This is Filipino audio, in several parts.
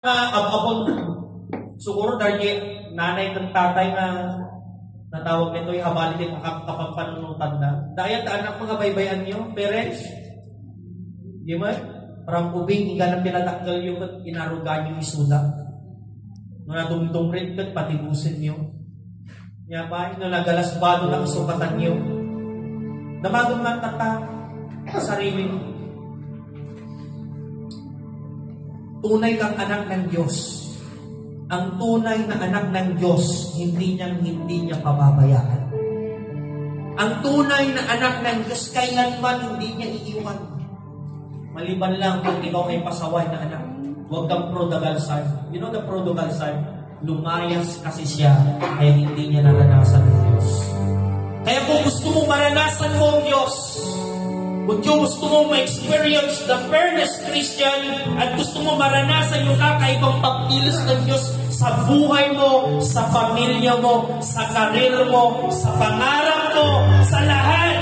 Abon, siguro dahil nanay ng tatay na natawag nito yung habalitin kapagpanunutan na. Dahil anak mga baybayan nyo, parents, di ba? Parang ubing, nga nang pinatakgal yung inarugan yung isuda. Nung nadumdum rin ka, patibusin nyo. Kaya pa, nung nagalasbado lang sukatan nyo. Damagod man tata sa sarili mo. Tunay kang anak ng Diyos. Ang tunay na anak ng Diyos, hindi niya pababayaan. Ang tunay na anak ng Diyos, kailanman hindi niya iiwan. Maliban lang kung ikaw ay pasaway na anak. Huwag kang prodigal son. You know the prodigal son? Lumayas kasi siya, kaya hindi niya naranasan ng Diyos. Kaya kung gusto mo maranasan mo ang Diyos, kung gusto mo ma-experience the fairness Christian at gusto mo maranasan yung kakaibang pagkilos ng Diyos sa buhay mo, sa pamilya mo, sa karir mo, sa pangarap mo, sa lahat,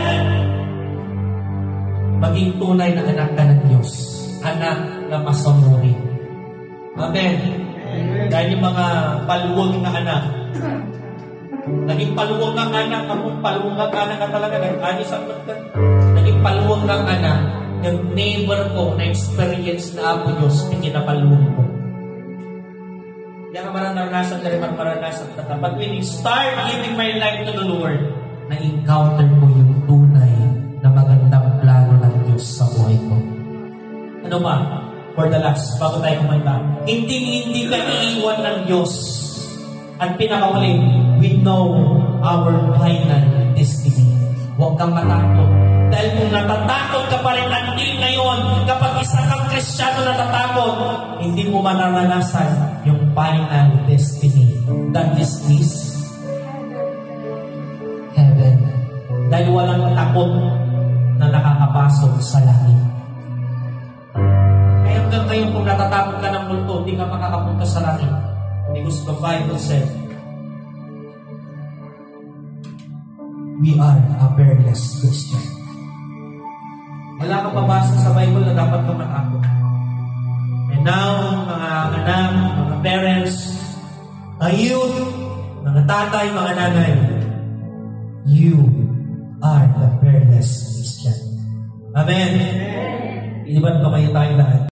maging tunay na anak ka ng Diyos, anak na masamuri. Amen. Dahil yung mga paluwag na anak, naging paluwag ng anak, kung paluwag ng anak ka talaga, nag-anis ang naging paluwag ng anak, yung neighbor ko na experience na Apo Diyos, yung kinapaluwag ko. Kaya ka maranasan na rin maranasan na. But when you start giving my life to the Lord, na-encounter ko yung tunay na magandang plano ng Diyos sa buhay ko. Ano ba? For the last, bago tayo kumanta, hindi ka iiwan ng Diyos. At pinakauling, we know our final destiny. Huwag kang matakot. Dahil kung natatakot ka pa rin until ngayon, kapag isa kang Kristiyano natatakot, hindi mo manaranasan yung final destiny. That is this heaven. Dahil walang takot na nakakapasok sa langit. Kaya hanggang ngayon kung natatakot ka ng multo, hindi ka makakapunta sa langit. Because the Bible said, we are a fearless Christian. Wala kang pabasa sa Bible na dapat ka matakot. And now, mga anak, mga parents, mga youth, mga tatay, mga nanay, you are the fearless Christian. Amen. Iniban pa kayo tayo lahat.